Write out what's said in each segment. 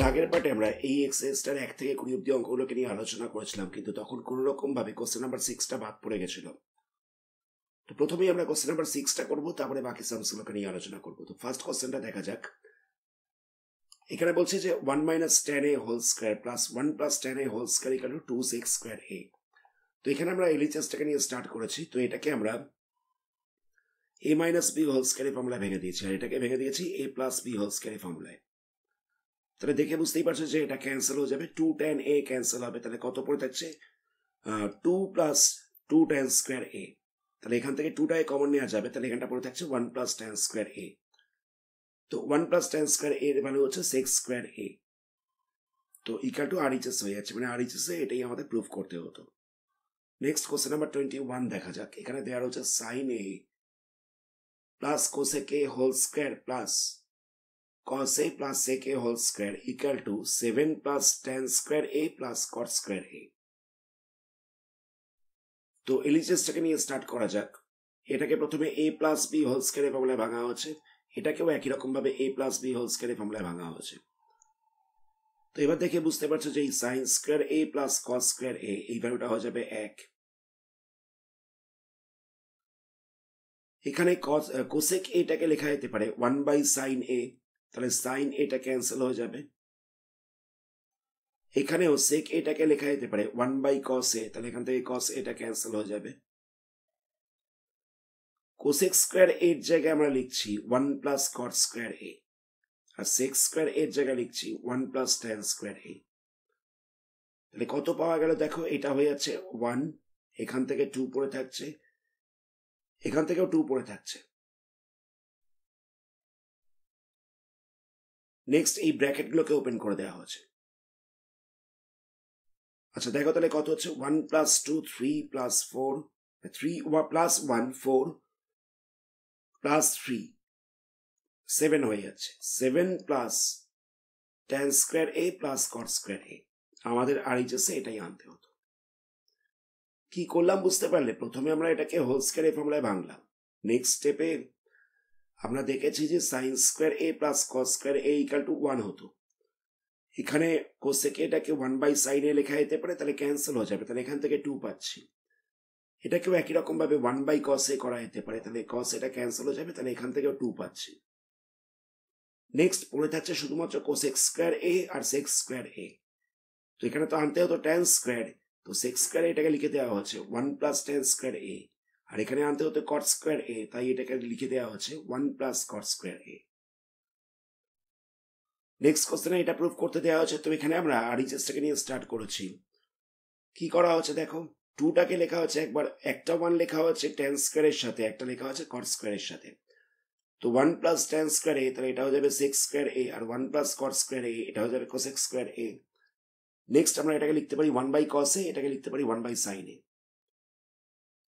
আগের পার্টে আমরা এই এক্সারসাইজটার 1 থেকে 20 অব্দি অঙ্কগুলোকে নিয়ে আলোচনা করেছিলাম, কিন্তু তখন কোনো রকম ভাবে কোশ্চেন নাম্বার 6টা বাদ পড়ে গেছিল। তো প্রথমেই আমরা কোশ্চেন নাম্বার 6টা করবো, তারপরে বাকি সামসগুলোকে নিয়ে আলোচনা করবো। তো ফার্স্ট কোশ্চেনটা দেখা যাক। এখানে বলছে যে 1 - 10a whole square plus 1 + 10a whole square equal to 2x square a। তো এখানে আমরা এলএইচএসটাকে নিয়ে স্টার্ট করেছি। তো এটাকে আমরা a - b হোল স্কয়ার ফর্মুলায় ভেঙে দিয়েছি, আর এটাকে ভেঙে দিয়েছি a + b হোল স্কয়ার ফর্মুলায়। তাহলে দেখে বুঝতেই পারছো যে এটা ক্যান্সেল হয়ে যাবে, 2 tan a ক্যান্সেল হবে। তাহলে কত পড়ে থাকছে 2 + 2 tan স্কয়ার a। তাহলে এখান থেকে 2টাই কমন নেওয়া যাবে, তাহলে এখানটা পড়ে থাকছে 1 + tan স্কয়ার a। তো 1 + tan স্কয়ার a এর ভ্যালু হচ্ছে 6 স্কয়ার a। তো ইকুয়াল টু RHS হয়ে যাচ্ছে, মানে RHS এ এটাই আমাদের প্রুফ করতে হতো। নেক্সট কোশ্চেন নাম্বার 21 দেখা যাক। এখানে দেওয়া হচ্ছে sin a plus cosec a whole square plus cos a plus sec a whole square equal to 7 plus tan square a plus cot square a। তো এলএইচএসটাকে নিয়ে স্টার্ট করা যাক। এটাকে প্রথমে a plus b whole square ফর্মুলায় ভাঙা হচ্ছে, এটাকেও একই রকম ভাবে a plus b whole square ফর্মুলায় ভাঙা হচ্ছে। তো এবার দেখে বুঝতে পারছো যে এই sin square a plus cos square a এই ভ্যালুটা হয়ে যাবে 1। এখানে cosec a টাকে লেখা যেতে পারে 1/sin a, তাহলে sin a টা ক্যান্সেল হয়ে যাবে। এখানেও sec a টাকে লেখা যেতে পারে 1/cos a, তাহলে এখান থেকে cos a টা ক্যান্সেল হয়ে যাবে। cosec স্কয়ার a এর জায়গায় আমরা লিখছি 1 + cot স্কয়ার a, আর sec স্কয়ার a এর জায়গায় লিখছি 1 + tan স্কয়ার a। তাহলে কত পাওয়া গেল দেখো, এটা হয়ে যাচ্ছে 1, এখান থেকে 2 পড়ে থাকছে, এখান থেকেও 2 পড়ে থাকছে। নেক্সট এই ব্র্যাকেট গুলোকে ওপেন করে দেওয়া হচ্ছে। আচ্ছা দেখো তাহলে কত হচ্ছে 1 + 2 3 + 4 3 + 1 4 + 3 7 হয়ে যাচ্ছে। 7 plus tan square a plus cot square a। আমাদের RHS এ এটাই আনতে হতো। কি করলাম বুঝতে পারলে? প্রথমে আমরা এটাকে হোল স্কয়ার ফর্মুলায় ভাঙলাম। নেক্সট স্টেপে আমরা দেখেছি যে sin square a plus cos square a equal to 1 হতো। এখানে cosec এটাকে 1/sin a লেখা যেতে পারে, তাহলে ক্যান্সেল হয়ে যাবে, তাহলে এখান থেকে 2 পাচ্ছি। এটাকেও একই রকম ভাবে 1/cos a করা যেতে পারে, তাহলে cos এটা ক্যান্সেল হয়ে যাবে, তাহলে এখান থেকেও 2 পাচ্ছি। নেক্সট পড়ে থাকছে শুধুমাত্র cosec স্কয়ার a আর sec স্কয়ার a। তো এখানে তো আনতে হতো tan স্কয়ার, তো sec স্কয়ার এটাকে লিখে দেওয়া হচ্ছে 1 + tan স্কয়ার a, আর এখানে আনতে হতো cot স্কয়ার a, তাই এটাকে লিখে দেওয়া হচ্ছে 1 + cot স্কয়ার a। নেক্সট কোশ্চেনে এটা প্রুফ করতে দেওয়া হচ্ছে। তো এখানে আমরা RHS টাকে নিয়ে স্টার্ট করেছি। কি করা হচ্ছে দেখো, 2টাকে লেখা হচ্ছে একবার, একটা 1 লেখা হচ্ছে tan স্কয়ার এর সাথে, একটা লেখা হচ্ছে cot স্কয়ার এর সাথে। তো 1 + tan স্কয়ার a, তাহলে এটা হয়ে যাবে sec স্কয়ার a, আর 1 + cot স্কয়ার a এটা হয়ে যাবে cosec স্কয়ার a। নেক্সট আমরা এটাকে লিখতে পারি 1/cos a, এটাকে লিখতে পারি 1/sin a।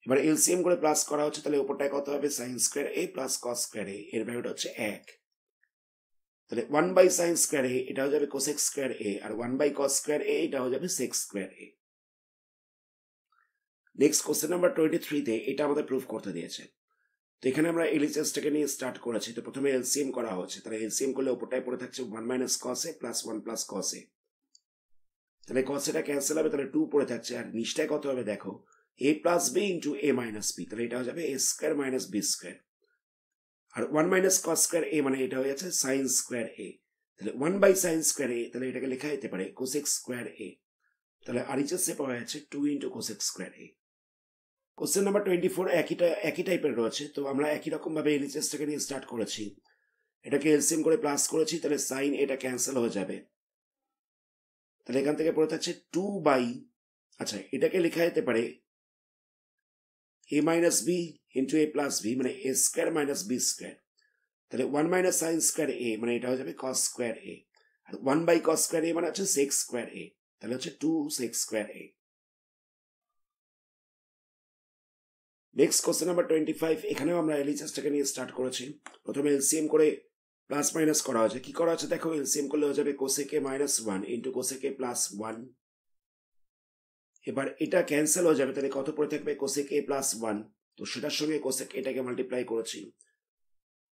এবার এলসিএম করে প্লাস করা হচ্ছে, তাহলে উপরটায় কত হবে sin square a plus cos square a, এর ভ্যালুটা হচ্ছে 1। তাহলে 1/sin স্কয়ার a এটা হয়ে যাবে cosec স্কয়ার a, আর 1/cos স্কয়ার a এটা হয়ে যাবে sec square a। Next question number 23 তে এটা আমাদের প্রুফ করতে দিয়েছে। তো এখানে আমরা এলএইচএস টাকে নিয়ে স্টার্ট করেছি। তো প্রথমে এলসিএম করা হচ্ছে, তাহলে এলসিএম করলে উপরটায় পড়ে থাকছে 1 - cos a plus 1 + cos a। তাহলে cos এটা ক্যান্সেল হবে, তাহলে 2 পড়ে থাকছে, আর নিচটায় কত হবে দেখো a + b × a - b, তাহলে এটা হয়ে যাবে a স্কয়ার - b স্কয়ার। আর 1 - cos স্কয়ার a মানে এটা হয়ে যাচ্ছে sin স্কয়ার a, তাহলে 1/sin স্কয়ার a, তাহলে এটাকে লেখা যেতে পারে cosec স্কয়ার a। তাহলে RHS এ পাওয়া যাচ্ছে 2 × cosec square a। Question number 24 একই টাইপের রয়েছে। তো আমরা একই রকম ভাবে LHS টাকে নিয়ে স্টার্ট করেছি, এটাকে এলসিএম করে প্লাস করেছি, তাহলে sin এটা ক্যান্সেল হয়ে যাবে, তাহলে এখান থেকে পড়ে থাকছে 2 বাই, আচ্ছা এটাকে লেখা যেতে পারে a - b × a + b মানে a স্কয়ার - b স্কয়ার। তাহলে 1 - sin স্কয়ার a মানে এটা হয়ে যাবে cos স্কয়ার a, আর 1/cos স্কয়ার a মানে হচ্ছে sec স্কয়ার a, তাহলে হচ্ছে 2 sec square a। Next question number 25, এখানেও আমরা এলএইচএস টাকে নিয়ে স্টার্ট করেছি। প্রথমে এলসিএম করে প্লাস মাইনাস করা হয়েছে। কি করা হচ্ছে দেখো, এলসিএম করলে হয়ে যাবে cosec a - 1 × cosec a + 1। এবার এটা ক্যান্সেল হয়ে যাবে, তাহলে কত পড়ে থাকবে cosec a + 1, তো সেটার সঙ্গে cosec এটাকে মাল্টিপ্লাই করেছি।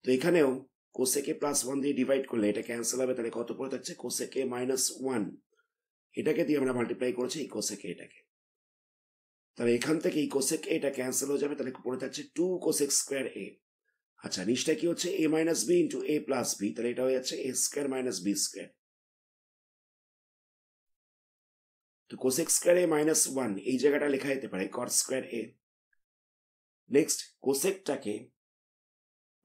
তো এখানেও কোসেকে প্লাস 1 দিয়ে ডিভাইড করলে এটা ক্যান্সেল হবে, তাহলে কত পড়ে থাকছে কোসেকে মাইনাস 1, এটাকে দিয়ে আমরা মাল্টিপ্লাই করেছি এই কোসেকে এটাকে, তাহলে এখান থেকে এই কোসেকে এটা ক্যান্সেল হয়ে যাবে, তাহলে পড়ে থাকছে 2 কোসেক স্কোয়ার এ। আচ্ছা নিচটা কি হচ্ছে a minus B into A plus B, তাহলে এটা হয়ে যাচ্ছে A square minus B square. তো কোসেক স্কোয়ার এ মাইনাস 1 এই জায়গাটা লেখা যেতে পারে কট স্কোয়ার এ। নেক্সট কোসেকটাকে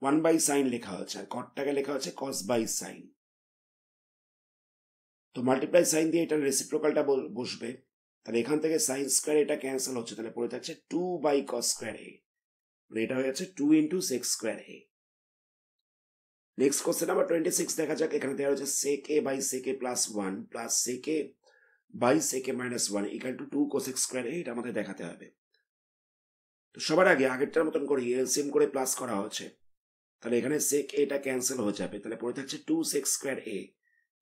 1 বাই সাইন লেখা হচ্ছে, আর কটটাকে লেখা হচ্ছে কস বাই সাইন। তো মাল্টিপ্লাই সাইন দিয়ে এটার রেসিপ্রোকালটা বসবে, তাহলে এখান থেকে সাইন স্কোয়ার এটা ক্যান্সেল হচ্ছে, তাহলে পড়ে থাকছে 2 বাই কস স্কোয়ার এ, মানে এটা হয়ে যাচ্ছে 2 ইন্টু সেক স্কোয়ার এ। নেক্সট কোশ্চেন নাম্বার 26 দেখা যাক। এখানে দেওয়া হচ্ছে sec A by sec A plus 1 plus sec A by sec A minus 1 equal to 2 cosec square A, এটা আমাদের দেখাতে হবে। তো সবার আগে আগেরটার মতন করে এলসিএম করে প্লাস করা হচ্ছে, তাহলে এখানে সেক এটা ক্যান্সেল হয়ে যাবে, তাহলে পড়ে থাকছে 2 sec square A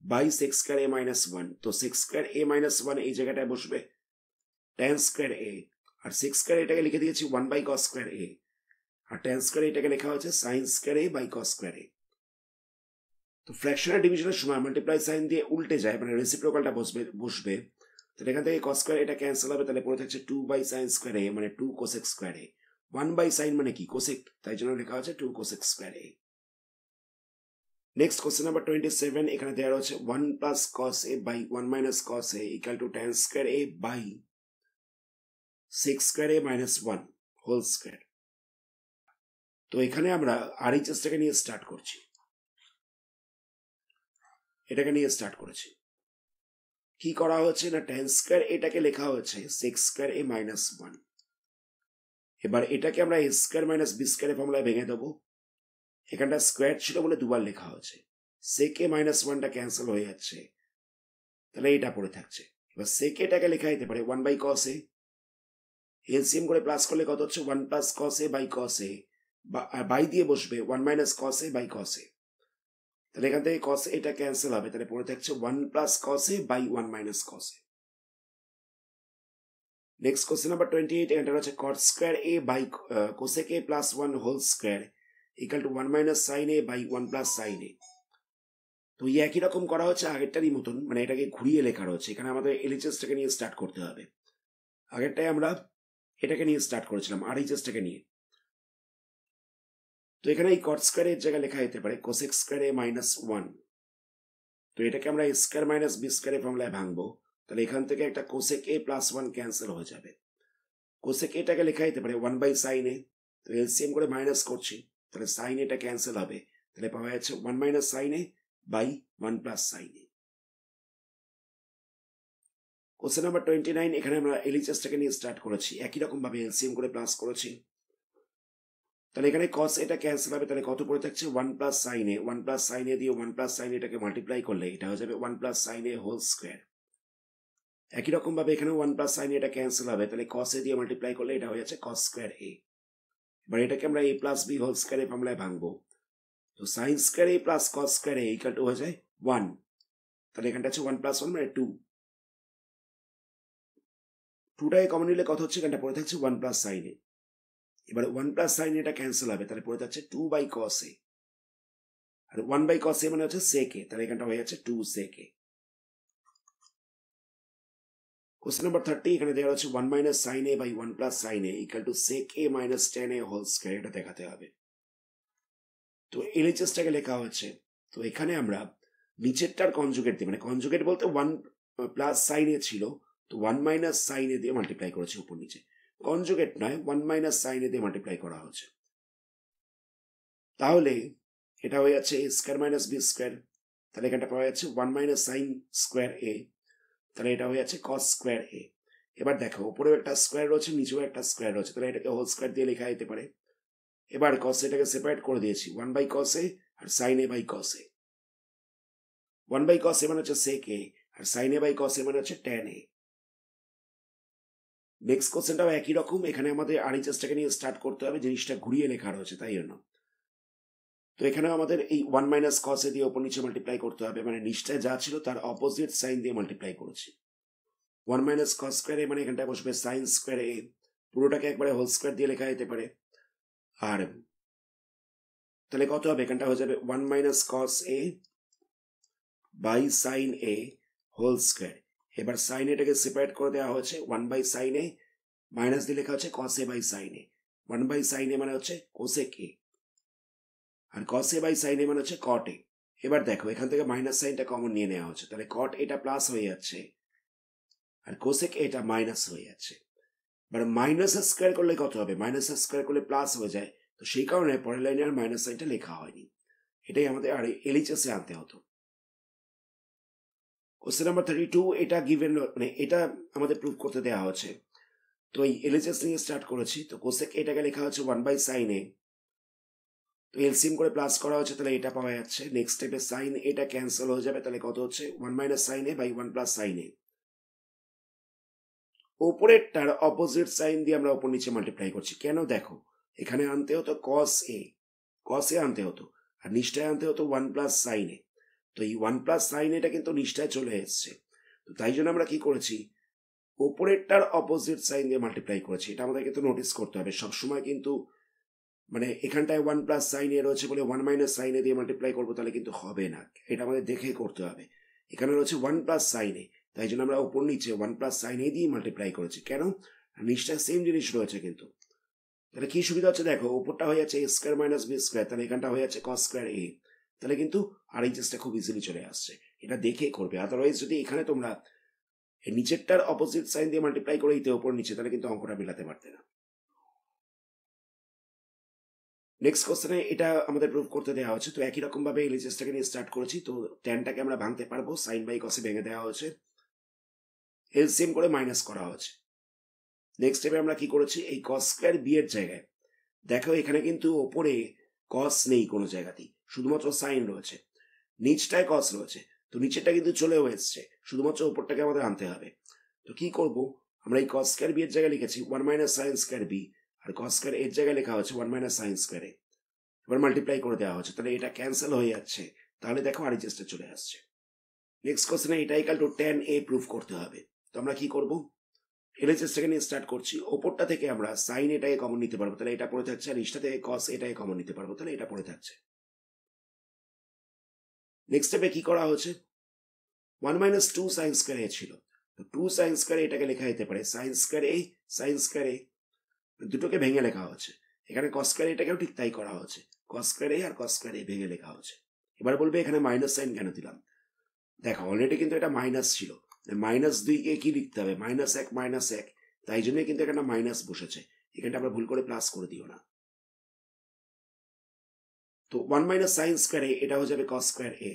by sec square A minus 1। তো সেক স্কোয়ার এ মাইনাস 1 এই জায়গাটায় বসবে ট্যান স্কোয়ার এ, আর সেক স্কোয়ার এটাকে লিখে দিয়েছি 1 বাই কস স্কোয়ার এ, আর ট্যান স্কোয়ার এটাকে লেখা হচ্ছে sine square A by cos square A. তো ফ্র্যাকশনাল ডিভিশনের সময় মাল্টিপ্লাই সাইন দিয়ে উল্টে যায়, মানে রেসিপ্রোকালটা বসবে, তাহলে এখান থেকে কস স্কোয়ার এটা ক্যান্সেল হবে, তাহলে পড়ে থাকছে 2 বাই সাইন স্কোয়ার এ, মানে 2 cosec square a. 1 by sine মানে কি কোসেক, তাই জন্য লেখা হচ্ছে 2 কোসেক স্কোয়ার এ। নেক্সট কোশ্চেন নাম্বার 27, এখানে দেওয়া রয়েছে 1 plus cos A by 1 minus cos a equal to tan square A by sec square A minus 1 whole square. তো এখানে আমরা আরএইচএসটাকে নিয়ে স্টার্ট করছি, এটাকে নিয়ে স্টার্ট করেছি। কি করা হচ্ছে না ট্যান স্কোয়ার এটাকে লেখা হচ্ছে সেক স্কোয়ার এ মাইনাস 1। এবার এটাকে আমরা এ স্কোয়ার মাইনাস বি স্কোয়ার ফর্মুলায় ভেঙে দেবো। এখানটা স্কোয়ার ছিল বলে দুবার লেখা হচ্ছে, সেক এ মাইনাস 1টা ক্যান্সেল হয়ে যাচ্ছে, তাহলে এটা পড়ে থাকছে। এবার সেক এটাকে লেখা যেতে পারে 1 বাই কস এ, এলসিএম করে প্লাস করলে কত হচ্ছে 1 plus cos A by cos A, by দিয়ে বসবে 1 minus cos A by cos A, তাহলে এখান থেকে কস এটা ক্যান্সেল হবে, তাহলে পড়ে থাকছে 1 plus cos A by 1 minus cos A. Next question number 28, এখানটা হচ্ছে cot square A by cosec A plus 1 whole square equal to 1 minus sine A by 1 plus sine A. তো এই একই রকম করা হচ্ছে আগেরটারই মতন, মানে এটাকে ঘুরিয়ে লেখা রয়েছে। এখানে আমাদের এলএইচএসটাকে নিয়ে স্টার্ট করতে হবে। আগেরটাই আমরা এটাকে নিয়ে স্টার্ট করেছিলাম আরএইচএসটাকে নিয়ে। তো এখানে এই কট স্কোয়ারের জায়গায় লেখা যেতে পারে কোসেক স্কোয়ার এ মাইনাস 1। তো এটাকে আমরা এ স্কোয়ার মাইনাস বি স্কোয়ারের ফর্মুলায় ভাঙবো, তাহলে এখান থেকে একটা কোসেক এ প্লাস 1 ক্যান্সেল হয়ে যাবে। কোসেক এটাকে লেখা যেতে পারে 1 বাই সাইন এ, তো এলসিএম করে মাইনাস করছি, তাহলে সাইন এটা ক্যান্সেল হবে, তাহলে পাওয়া যাচ্ছে 1 minus sine A by 1 plus sine a. Question number 29, এখানে আমরা এলএইচএসটাকে নিয়ে স্টার্ট করেছি, একই রকম ভাবে এলসিএম করে প্লাস করেছি, তাহলে এখানে কস এটা ক্যান্সেল হবে, তাহলে কত পড়ে থাকছে 1 plus sine A. 1 plus sine এ দিয়ে 1 প্লাস সাইন এটাকে মাল্টিপ্লাই করলে এটা হয়ে যাবে 1 plus sine a whole square. একই রকম ভাবে এখানে 1 প্লাস সাইন এটা ক্যান্সেল হবে, তাহলে কস এ দিয়ে মাল্টিপ্লাই করলে এটা হয়ে যাচ্ছে কস স্কোয়ার এ। এবার এটাকে আমরা A plus B whole square এর ফর্মুলায় ভাঙবো, তো sign square A plus cos square A equal two হয়ে যায় 1, তাহলে এখানটা হচ্ছে 1 প্লাস 1 মানে 2, 2টাকে কমন নিলে কত হচ্ছে, এখানটা পড়ে থাকছে 1 প্লাস সাইন এ। এবার 1 প্লাস সাইন এটা ক্যান্সেল হবে, তাহলে পড়ে যাচ্ছে 2 by cos A, R 1 by cos A মানে হচ্ছে সেক এ, তাহলে এখানটা হয়ে যাচ্ছে 2 সেক এ। কোশ্চেন নাম্বার 30, এখানে দেওয়া হচ্ছে 1 minus sine A by 1 plus sine A equal to sec A minus tan a whole square, এটা দেখাতে হবে। তো এলএইচএসটাকে লেখা হচ্ছে, তো এখানে আমরা নিচেরটার কনজুগেট দিই, মানে কনজুগেট বলতে 1 প্লাস সাইন এ ছিল, তো 1 মাইনাস সাইন এ দিয়ে মাল্টিপ্লাই করেছে উপর নিচে, কনজুগেট নয় 1 মাইনাস সাইন এ দিয়ে মাল্টিপ্লাই করা হচ্ছে, তাহলে এটা হয়ে যাচ্ছে A square minus B square, তাহলে এখানটা পাওয়া যাচ্ছে 1 মাইনাস সাইন স্কোয়ার এ, তাহলে এটা হয়ে যাচ্ছে কস স্কোয়ার এ। এবার দেখো উপরেও একটা স্কোয়ার রয়েছে নিচেও একটা স্কোয়ার রয়েছে, তাহলে এটাকে হোল স্কোয়ার দিয়ে লেখা যেতে পারে। এবার কস এটাকে সেপারেট করে দিয়েছি 1 বাই কস এ আর sine A by cos A. 1 by cos A মানে হচ্ছে সেক এ, আর sine A by cos A মানে হচ্ছে ট্যান এ। নেক্সট কোশ্চেনটাও একই রকম, এখানে আমাদের আরএইচএসটাকে নিয়ে স্টার্ট করতে হবে, জিনিসটা ঘুরিয়ে লেখা রয়েছে তাই জন্য। তো এখানেও আমাদের এই 1 মাইনাস কস এ দিয়ে ওপর নিচে মাল্টিপ্লাই করতে হবে, মানে নিচটায় যা ছিল তার অপোজিট সাইন দিয়ে মাল্টিপ্লাই করেছি। 1 মাইনাস কস স্কোয়ার এ মানে এখানটায় বসবে সাইন স্কোয়ার এ, পুরোটাকে একবারে হোল স্কোয়ার দিয়ে লেখা যেতে পারে। আর তাহলে কত হবে? এখানটা হয়ে যাবে 1 minus cos A by sine a whole square. এবার সাইন এটাকে সেপারেট করে দেওয়া হয়েছে, 1 বাই সাইন এ মাইনাস দিয়ে লেখা হচ্ছে cos A by sine A. 1 by sine A মানে হচ্ছে কোসেক এ, আর cos A by sine A মানে হচ্ছে কট এ। এবার দেখো এখান থেকে মাইনাস সাইনটা কমন নিয়ে নেওয়া হচ্ছে, তাহলে কট এটা প্লাস হয়ে যাচ্ছে আর কোসেক এটা মাইনাস হয়ে যাচ্ছে। এবার মাইনাস স্কোয়ার করলে কত হবে? মাইনাস স্কোয়ার করলে প্লাস হয়ে যায়, তো সেই কারণে পরের লাইনে আর মাইনাস সাইনটা লেখা হয়নি। এটাই আমাদের আর এলএইচএস এ আনতে হতো। কোশ্চেন নাম্বার 32, এটা গিভেন, মানে এটা আমাদের প্রুভ করতে দেওয়া হচ্ছে। তো এই এলএইচএস নিয়ে স্টার্ট করেছি। তো কোসেক এটাকে লেখা হচ্ছে 1 বাই সাইন এ, তো এলসিএম করে প্লাস করা হচ্ছে, তাহলে এটা পাওয়া যাচ্ছে। নেক্সট স্টেপে সাইন এটা ক্যান্সেল হয়ে যাবে, তাহলে কত হচ্ছে? 1 minus sine A by 1 plus sine A. ওপরেরটার অপোজিট সাইন দিয়ে আমরা ওপর নিচে মাল্টিপ্লাই করছি। কেন? দেখো এখানে আনতে হতো কস এ, কস এ আনতে হতো, আর নিচটায় আনতে হতো 1 প্লাস সাইন এ। তো এই 1 প্লাস সাইন এটা কিন্তু নিচটায় চলে এসছে, তো তাই জন্য আমরা কি করেছি? ওপরেরটার অপোজিট সাইন দিয়ে মাল্টিপ্লাই করেছি। এটা আমাদের কিন্তু নোটিস করতে হবে সবসময়, কিন্তু মানে এখানটায় 1 প্লাস সাইন এ রয়েছে বলে 1 মাইনাস সাইন এ দিয়ে মাল্টিপ্লাই করবো, তাহলে কিন্তু হবে না। এটা আমাদের দেখে করতে হবে। এখানে রয়েছে 1 প্লাস সাইন এ, তাই জন্য আমরা উপর নিচে 1 প্লাস সাইন এ দিয়ে মাল্টিপ্লাই করেছি। কেন? নিচটায় সেম জিনিস রয়েছে কিন্তু। তাহলে কি সুবিধা হচ্ছে দেখো, উপরটা হয়ে যাচ্ছে A square minus B square, তাহলে এখানটা হয়ে যাচ্ছে কস স্কোয়ার এ, তাহলে কিন্তু আর এই চেষ্টা খুব ইজিলি চলে আসছে। এটা দেখে করবে, আদারওয়াইজ যদি এখানে তোমরা নিচেরটার অপোজিট সাইন দিয়ে মাল্টিপ্লাই করে দিতে উপর নিচে, তাহলে কিন্তু অঙ্কটা মিলাতে পারতে না। নেক্সট কোশ্চেনে এটা আমাদের প্রুভ করতে দেওয়া হচ্ছে। তো একই রকম ভাবে এলএইচএসটাকে নিয়ে স্টার্ট করেছি। তো ট্যানটাকে আমরা ভাঙতে পারবো, সাইন বাই কসে ভেঙে দেওয়া হয়েছে, এলসিএম করে মাইনাস করা হচ্ছে। নেক্সট স্টেপে আমরা কি করেছি? এই কস স্কোয়ার বি এর জায়গায় দেখো এখানে কিন্তু ওপরে কস নেই কোনো জায়গাতেই, শুধুমাত্র সাইন রয়েছে, নিচটায় কস রয়েছে, তো নিচেরটা কিন্তু চলেও এসছে, শুধুমাত্র ওপরটাকে আমাদের আনতে হবে। তো কি করব? আমরা এই কস স্কোয়ার বি এর জায়গায় লিখেছি 1 মাইনাস সাইন স্কোয়ার বি, আর কস স্কোয়ার এর জায়গায় লেখা হচ্ছে 1 মাইনাস সাইন স্কোয়ার এ। এবার মাল্টিপ্লাই করে দেওয়া হচ্ছে, তাহলে এটা ক্যান্সেল হয়ে যাচ্ছে, তাহলে দেখো আর চেষ্টা চলে আসছে। নেক্সট কোশ্চেনে এটা equal to tan a prove করতে হবে। তো আমরা কি করব? এলএইচএসটাকে নিয়ে স্টার্ট করছি। ওপরটা থেকে আমরা সাইন এটাকে কমন নিতে পারবো, তাহলে এটা পড়ে থাকছে, আর নিচটা থেকে কস এটাকে কমন নিতে পারবো, তাহলে এটা পড়ে থাকছে। নেক্সট স্টেপে কি করা হচ্ছে? 1 মাইনাস 2 সাইন স্কোয়ার এ ছিল, তো 2 সাইন স্কোয়ার এটাকে লেখা যেতে পারে সাইন স্কোয়ার এ, সাইন স্কোয়ার এ, দুটোকে ভেঙে লেখা হচ্ছে। এখানে কস স্কোয়ার এটাকেও ঠিক তাই করা হচ্ছে, কস স্কোয়ার এ আর কস স্কোয়ার এ ভেঙে লেখা হচ্ছে। এবার বলবে এখানে মাইনাস সাইন কেন দিলাম? দেখো অলরেডি কিন্তু এটা মাইনাস ছিল, মাইনাস 2 কে কি লিখতে হবে? মাইনাস 1 মাইনাস 1, তাই জন্যই কিন্তু এখানে মাইনাস বসেছে, এখানটা আমরা ভুল করে প্লাস করে দিও না। তো 1 মাইনাস সাইন স্কোয়ার এ এটা হয়ে যাবে কস স্কোয়ার এ।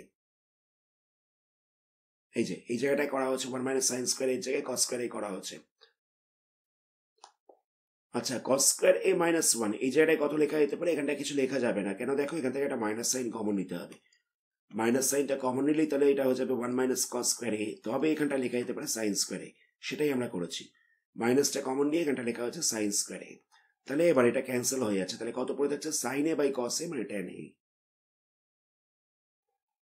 এই যে এই জায়গাটায় করা হচ্ছে 1 মাইনাস সাইন স্কোয়ার এর জায়গায় কস স্কোয়ার এ করা হচ্ছে। আচ্ছা, কস স্কোয়ার এ মাইনাস 1 এই জায়গাটায় কত লেখা যেতে পারে? এখানটা কিছু লেখা যাবে না, কেন? দেখো এখান থেকে একটা মাইনাস সাইন কমন নিতে হবে, মাইনাস সাইনটা কমন নিলেই তাহলে এটা হয়ে যাবে 1 মাইনাস কস স্কোয়ার এ, তবে এখানটা লেখা যেতে পারে সাইন স্কোয়ার এ, সেটাই আমরা করেছি। মাইনাসটা কমন নিয়ে এখানটা লেখা হচ্ছে সাইন স্কোয়ার এ, তাহলে এবার এটা ক্যান্সেল হয়ে যাচ্ছে, তাহলে কত পড়ে যাচ্ছে? Sign A by cos A, মানে tan a।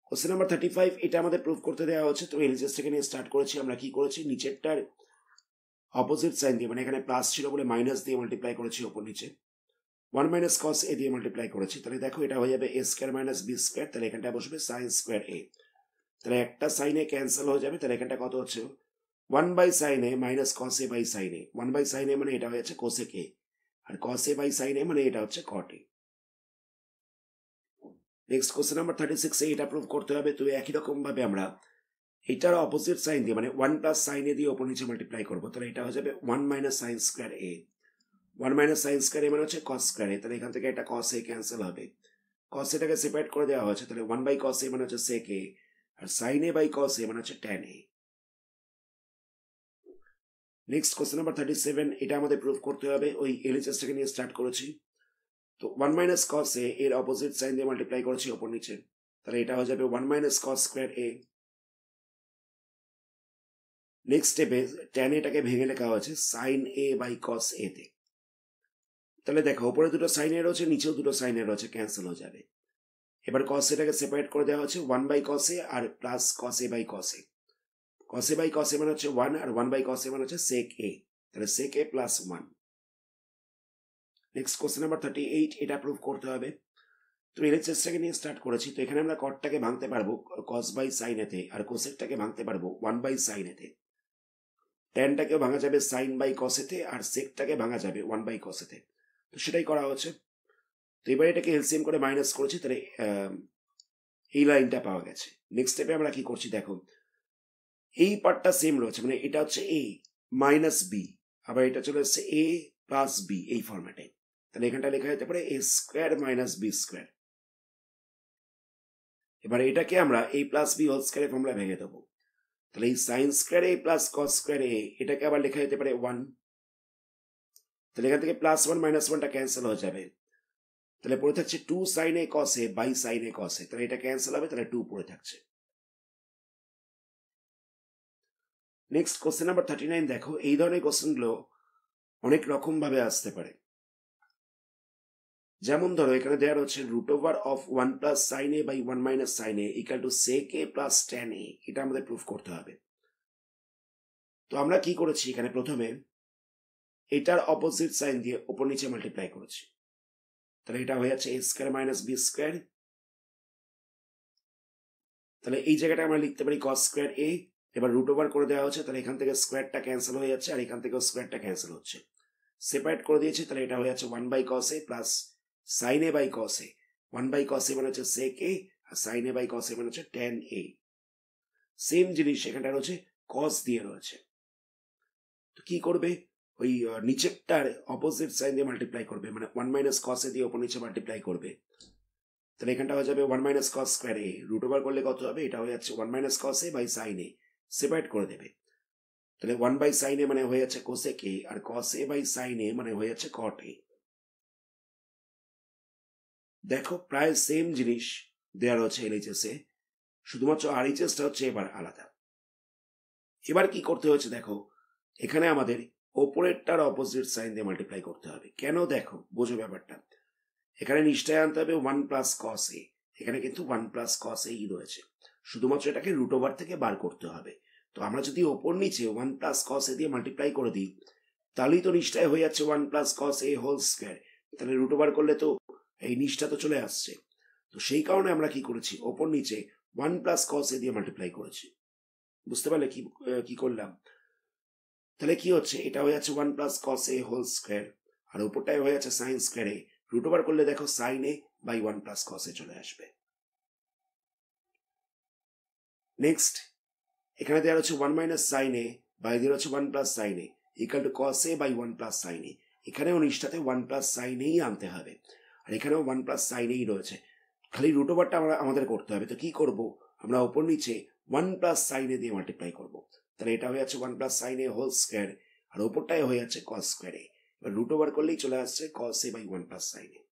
কোশ্চেন নাম্বার 35, এটা আমাদের প্রুভ করতে দেওয়া হচ্ছে। তো এলএইচএস থেকে নিয়ে স্টার্ট করেছি। আমরা কি করেছি? নিচেরটার অপোজিট সাইন দিয়ে, মানে এখানে প্লাস ছিল বলে মাইনাস দিয়ে মাল্টিপ্লাই করেছি ওপর নিচে, 1 মাইনাস কস এ দিয়ে মাল্টিপ্লাই করেছি, তাহলে দেখো এটা হয়ে যাবে এ স্কোয়ার মাইনাস বি স্কোয়ার, তাহলে এখানটা বসবে সাইন স্কোয়ার এ, তাহলে একটা সাইনে ক্যান্সেল হয়ে যাবে, তাহলে এখানটা কত হচ্ছে? 1 by sine A minus cos A by sine A. 1 by sine A মানে এটা হয়ে যাচ্ছে কোসেক এ, আর cos A by sine A মানে এটা হচ্ছে cot A. Next question number 36, এটা প্রুভ করতে হবে। তো একই রকম ভাবে আমরা এটার অপোজিট সাইন দিয়ে, মানে 1 প্লাস সাইন এ দিয়ে ওপর নিচে মাল্টিপ্লাই করবো, তাহলে এটা হয়ে যাবে 1 minus sign square a. 1 minus sign square a মানে হচ্ছে কস স্কোয়ার এ, তাহলে এখান থেকে এটা কস এ ক্যান্সেল হবে, কস এটাকে সেপারেট করে দেওয়া হয়েছে, তাহলে 1 বাই কস এ মানে হচ্ছে সেক এ, আর sine A by cos A মানে হচ্ছে tan A. Next question number 37, এটা আমাদের প্রুভ করতে হবে। ওই এলএইচএসটাকে নিয়ে স্টার্ট করেছি। তো 1 মাইনাস কস এ এর অপোজিট সাইন দিয়ে মাল্টিপ্লাই করেছি ওপর নিচে, তাহলে এটা হয়ে যাবে 1 মাইনাস কস স্কোয়ার এ। নেক্সট স্টেপে ট্যান এটাকে ভেঙে লেখা হয়েছে সাইন এ বাই কস এ তে, তাহলে দেখো উপরে দুটো সাইন এ রয়েছে, নিচেও দুটো সাইন এ রয়েছে, ক্যান্সেল হয়ে যাবে। এবার কস এটাকে সেপারেট করে দেওয়া হচ্ছে 1 বাই কস এ আর plus cos A by cos A. Cos A by cos A মানে হচ্ছে 1, আর 1 বাই কস এ মানে হচ্ছে সেক এ, তাহলে সেক এ প্লাস 1। নেক্সট কোশ্চেন নাম্বার 38, এটা প্রুভ করতে হবে। তো এলএইচএসটাকে নিয়ে স্টার্ট করেছি। তো এখানে আমরা কটটাকে ভাঙতে পারবো কস বাই সাইন এতে, আর কোসেকটাকে ভাঙতে পারবো 1 বাই সাইন এতে। ট্যানটাকেও ভাঙা যাবে সাইন বাই কসেতে, আর সেকটাকে ভাঙা যাবে 1 বাই কসেতে। তো সেটাই করা হচ্ছে। তো এবার এটাকে এলসিএম করে মাইনাস করেছি, তাহলে এই লাইনটা পাওয়া গেছে। নেক্সট স্টেপে আমরা কি করছি দেখো, এই পার্টটা সেম রয়েছে, মানে এটা হচ্ছে এ মাইনাস বি, আবার এটা চলে এসছে এ প্লাস বি এই ফরম্যাটে। তাহলে এখানটা লেখা যেতে পারে A square minus B square. এবার এটাকে আমরা A plus B whole square formula ভেঙে দেবো। তাহলে এই sine square A plus cos square A, এটাকে আবার লেখা যেতে পারে 1। তাহলে এখান থেকে প্লাস 1 মাইনাস 1টা ক্যান্সেল হয়ে যাবে। তাহলে পড়ে থাকছে 2 sine A cos A by sine A cos A. তাহলে এটা ক্যান্সেল হবে, তাহলে 2 পড়ে থাকছে। নেক্সট কোশ্চেন নাম্বার 39 দেখো, এই ধরনের কোশ্চেনগুলো অনেক রকম ভাবে আসতে পারে। যেমন ধরো এখানে দেওয়া রয়েছে root over of 1 plus sine A by 1 minus sine A equal to sec A plus tan a. এটা আমাদের প্রুফ করতে হবে। তো আমরা কি করেছি, এখানে প্রথমে এটার অপোজিট সাইন দিয়ে উপর নিচে মাল্টিপ্লাই করেছি। তাহলে এটা হয়ে যাচ্ছে A square minus B square. তাহলে এই জায়গাটা আমরা লিখতে পারি কস স্কোয়ার এ। এবার রুট ওভার করে দেওয়া হচ্ছে, তাহলে এখান থেকে স্কোয়ারটা ক্যান্সেল হয়ে যাচ্ছে, আর এখান থেকেও স্কোয়ারটা ক্যান্সেল হচ্ছে। সেপারেট করে দিয়েছি, তাহলে এটা হয়ে যাচ্ছে 1 by cos A plus sine A by cos A. 1 by cos A মানে হচ্ছে সেক এ, আর sine A by cos A মানে হচ্ছে ট্যান এ। সেম জিনিস এখানটা রয়েছে কস দিয়ে রয়েছে। তো কি করবে, ওই নিচেরটার অপোজিট সাইন দিয়ে মাল্টিপ্লাই করবে, মানে 1 মাইনাস কস এ দিয়ে ওপর নিচে মাল্টিপ্লাই করবে। তাহলে এখানটা হয়ে যাবে 1 মাইনাস কস স্কোয়ার এ। রুট ওভার করলে কত হবে, এটা হয়ে যাচ্ছে 1 minus cos A by sine a. Separate করে দেবে, তাহলে 1 বাই সাইন এ মানে হয়ে যাচ্ছে কোসেক এ, আর cos A by sine A মানে হয়ে যাচ্ছে কট এ। দেখো প্রায় সেম জিনিস দেওয়া রয়েছে এলএইচএস এ, শুধুমাত্র আরএইচএসটা হচ্ছে এবার আলাদা। এবার কি করতে হচ্ছে দেখো, এখানে আমাদের ওপরেরটার অপোজিট সাইন দিয়ে মাল্টিপ্লাই করতে হবে। কেন দেখো, বোঝো ব্যাপারটা। এখানে নিশ্চয় আনতে হবে 1 প্লাস কস এ, এখানে কিন্তু 1 প্লাস কস এই রয়েছে, শুধুমাত্র এটাকে রুট ওভার থেকে বার করতে হবে। তো আমরা যদি ওপর নিচে 1 প্লাস কস এ দিয়ে মাল্টিপ্লাই করে দিই, তাহলেই তো নিশ্চয় হয়ে যাচ্ছে 1 plus cos A whole square. তাহলে রুট ওভার করলে তো এই নিচটা তো চলে আসছে। তো সেই কারণে আমরা কি করেছি, ওপর নিচে 1 প্লাস কস এ দিয়ে মাল্টিপ্লাই করেছি। বুঝতে পারলে কি কি করলাম? তাহলে কি হচ্ছে, এটা হয়ে যাচ্ছে 1 plus cos A whole square, আর উপরটায় হয়ে যাচ্ছে সাইন স্কোয়ার এ। রুট ওভার করলে দেখো sine A by 1 plus cos A চলে আসবে। নেক্সট এখানে দেওয়া হচ্ছে 1 মাইনাস সাইন এ বাই দেওয়া হচ্ছে 1 plus sine A equal to cos A by 1 plus sine A. এখানেও নিচটাতে 1 প্লাস সাইন এই আনতে হবে, আর এখানেও 1 প্লাস সাইন এই রয়েছে। খালি রুট ওভারটা আমাদের করতে হবে। তো কি করব, আমরা ওপর নিচে 1 প্লাস সাইন এ দিয়ে মাল্টিপ্লাই করব। তাহলে এটা হয়ে যাচ্ছে 1 plus sine a whole square, আর ওপরটাই হয়ে যাচ্ছে কস স্কোয়ার এ। এবার রুট ওভার করলেই চলে আসছে cos A by 1 plus sine A.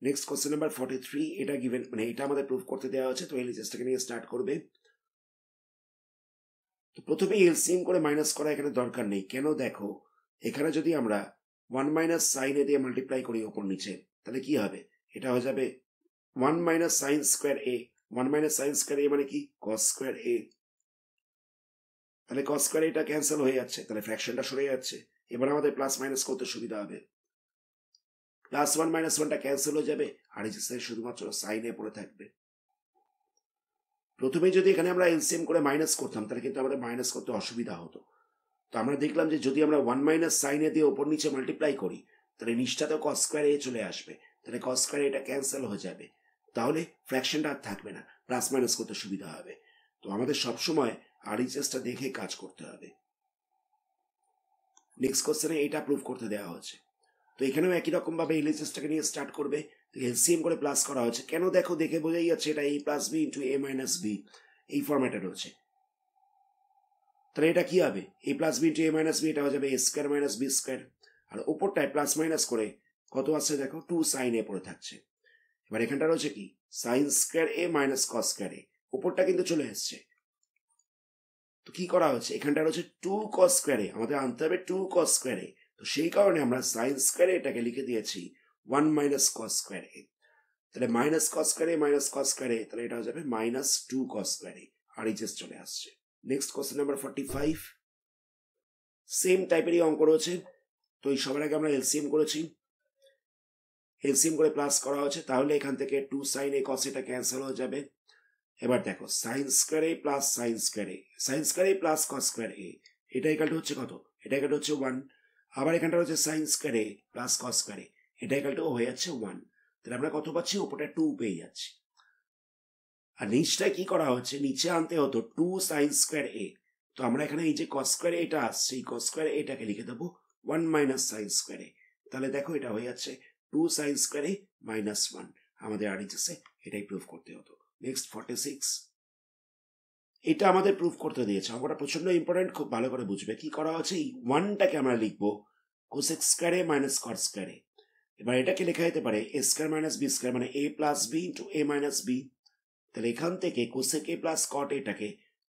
Next question number 43, এটা গিভেন, মানে এটা আমাদের প্রুফ করতে দেওয়া হচ্ছে। তো এলএইচএসটাকে নিয়ে স্টার্ট করবে। তো প্রথমে এলসিএম করে মাইনাস করা এখানে দরকার নেই। কেন দেখো, এখানে যদি আমরা 1 মাইনাস সাইন এ দিয়ে মাল্টিপ্লাই করি ওপর নিচে, তাহলে কি হবে, এটা হয়ে যাবে 1 minus sign square a. 1 minus sign square a মানে কি, কস স্কোয়ার এ। তাহলে কস স্কোয়ার এটা ক্যান্সেল হয়ে যাচ্ছে, তাহলে ফ্র্যাকশনটা সরে যাচ্ছে। এবার আমাদের প্লাস মাইনাস করতে সুবিধা হবে। প্লাস 1 মাইনাস 1টা ক্যান্সেল হয়ে যাবে, আর এই যে শুধুমাত্র সাইন এ পড়ে থাকবে। প্রথমে যদি এখানে আমরা এলসিএম করে মাইনাস করতাম, তাহলে কিন্তু আমাদের মাইনাস করতে অসুবিধা হতো। তো আমরা দেখলাম যে যদি আমরা 1 মাইনাস সাইন এ দিয়ে ওপর নিচে মাল্টিপ্লাই করি, তাহলে নিচটাতে কস স্কোয়ার এ চলে আসবে, তাহলে কস স্কোয়ার এটা ক্যান্সেল হয়ে যাবে। তাহলে ফ্র্যাকশনটা আর থাকবে না, প্লাস মাইনাস করতে সুবিধা হবে। তো আমাদের সবসময় আরএইচএসটা দেখে কাজ করতে হবে। নেক্সট কোশ্চেনে এটা প্রুভ করতে দেওয়া হচ্ছে। তো এখানেও একই রকম ভাবে এলএইচএসটাকে নিয়ে স্টার্ট করবে। এলসিএম করে প্লাস করা হচ্ছে। কেন দেখো, দেখে বোঝাই যাচ্ছে এটা এ প্লাস বি ইন্টু এ মাইনাস বি এই ফরম্যাটে রয়েছে। তাহলে এটা কি হবে, এ প্লাস বি ইন্টু এ মাইনাস বি, এটা হয়ে যাবে এ স্কোয়ার মাইনাস বি স্কোয়ার। আর উপরটায় প্লাস মাইনাস করে কত আসছে দেখো, 2 সাইন এ পড়ে থাকছে। এবার এখানটা রয়েছে কি, সাইন স্কোয়ার এ মাইনাস কস স্কোয়ার এ। উপরটা কিন্তু চলে এসছে। তো কি করা হচ্ছে, এখানটা রয়েছে 2 কস স্কোয়ার এ, আমাদের আনতে হবে 2 কস স্কোয়ার এ। তো সেই কারণে আমরা সাইন স্কোয়ার এটাকে লিখে দিয়েছি 1 মাইনাস কস স্কোয়ার এ। তাহলে মাইনাস কস স্কোয়ার এ মাইনাস কস স্কোয়ার এ, তাহলে এটা হয়ে যাবে minus 2 cos square A. R HS চলে আসছে। নেক্সট কোশ্চেন নাম্বার 45, সেম টাইপেরই অঙ্ক রয়েছে। তো এই সবার আগে আমরা এলসিএম করেছি। এলসিএম করে প্লাস করা হচ্ছে, তাহলে এখান থেকে 2 sin a cos এটা ক্যান্সেল হয়ে যাবে। এবার দেখো sin square a plus sin square a, sin square a plus cos square a, এটা ইকুয়াল টু হচ্ছে কত? এটা ইকুয়াল টু হচ্ছে 1। আবার এখানটা হচ্ছে sin square a plus cos square a, এটা ইকুয়াল টু হয়ে যাচ্ছে 1। তাহলে আমরা কত পাচ্ছি? উপরটা 2 পেয়ে যাচ্ছি। আর নিচটায় কি করা হচ্ছে? নিচে আনতে হতো 2 sin স্কয়ার a, তো আমরা এখানে এই যে cos স্কয়ার a এটা আসছে, এই cos স্কয়ার a এটাকে লিখে দেবো 1 মাইনাস sin স্কয়ার a। তাহলে দেখো এটা হয়ে যাচ্ছে 2 sin স্কয়ার a মাইনাস 1। আমাদের আরএইচএসে এটাই প্রুফ করতে হতো। নেক্সট 46, এটা আমাদের প্রুফ করতে দিয়েছে। অঙ্কটা প্রচন্ড ইম্পর্টেন্ট, খুব ভালো করে বুঝবে। কি করা হচ্ছে? এই 1টাকে আমরা লিখবো cosec square a minus cot square a। এবার এটাকে লেখা যেতে পারে a square minus b square, মানে a plus b into a minus b. তাহলে এখান থেকে কোসেক a প্লাস কট এটাকে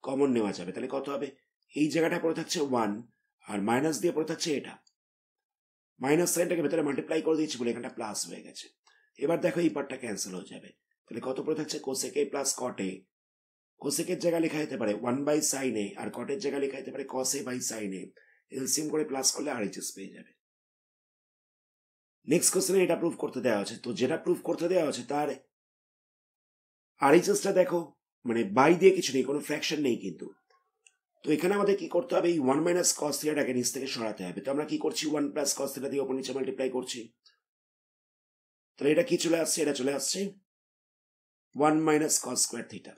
কমন নেওয়া যাবে। তাহলে কত হবে? এই জায়গাটা পড়ে থাকছে 1 আর মাইনাস দিয়ে পড়ে থাকছে এটা, মাইনাস সাইনটাকে ভেতরে মাল্টিপ্লাই করে দিয়েছি বলে এখানটা প্লাস হয়ে গেছে। এবার দেখো এই পার্টটা ক্যান্সেল হয়ে যাবে। তাহলে কত পড়ে থাকছে? Cosec a plus cot a। কোসেকের জায়গায় লেখা যেতে পারে 1 বাই সাইন a, আর কটের জায়গায় লেখা যেতে পারে cos a by sine a। LCM করে প্লাস করলে আরএইচএস পেয়ে যাবে। নেক্সট কোশ্চেনে এটা প্রুফ করতে দেওয়া আছে, তো যেটা প্রুফ করতে দেওয়া আছে তার আরএইচএসটা দেখো, মানে বাই দিয়ে কিছু নেই, কোনো ফ্র্যাকশন নেই কিন্তু। তো এখানে আমাদের কি করতে হবে? এই 1 মাইনাস কস থিটাটাকে নিচ থেকে সরাতে হবে। তো আমরা কি করছি? 1 প্লাস কস থিটা দিয়ে ওপর নিচে মাল্টিপ্লাই করছি। তাহলে এটা কি চলে আসছে? এটা চলে আসছে 1 মাইনাস কস স্কয়ার থিটা।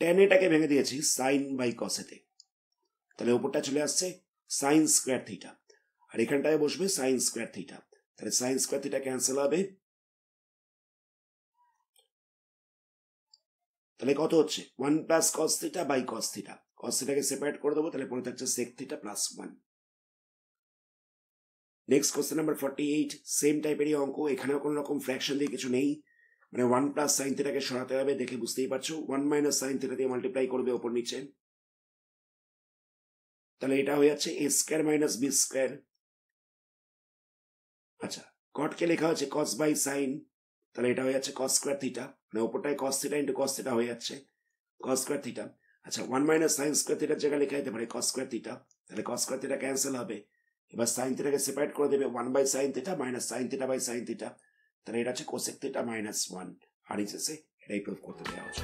tan এটাকে ভেঙে দিয়েছি সাইন বাই কস এতে, তাহলে উপরটা চলে আসছে সাইন স্কয়ার থিটা, আর এখানটায় বসবে সাইন স্কয়ার থিটা। তাহলে সাইন স্কয়ার থিটা ক্যান্সেল হবে। তাহলে কত হচ্ছে? 1 plus cos theta by cos theta. Cos থিটাকে সেপারেট করে দেবো, তাহলে পড়ে থাকছে sec theta plus 1। Next question number 48, same টাইপেরই অঙ্ক। এখানেও কোনো রকম ফ্র্যাকশন দিয়ে কিছু নেই, মানে 1 প্লাস সাইন থিটাকে সরাতে হবে। দেখে বুঝতেই পারছো, 1 মাইনাস সাইন থিটা দিয়ে মাল্টিপ্লাই করবে ওপর নিচে। তাহলে এটা হয়ে যাচ্ছে a square minus b square. আচ্ছা, কটকে লেখা হচ্ছে cos বাই সাইন, তাহলে এটা হয়ে যাচ্ছে cos স্কয়ার থিটা, মানে ওপরটায় cos theta into cos theta হয়ে যাচ্ছে cos স্কয়ার থিটা। আচ্ছা, 1 মাইনাস সাইন স্কয়ার থিটার জায়গায় লেখা যেতে পারে cos স্কয়ার থিটা, তাহলে cos স্কয়ার থিটা ক্যান্সেল হবে। এবার সাইন থিটাকে সেপারেট করে দেবে 1 by sine theta minus sine theta by sine theta, তাহলে এটা হচ্ছে কোসেক থিটা মাইনাস 1। আর এটাই প্রুফ করতে দেওয়া হচ্ছে।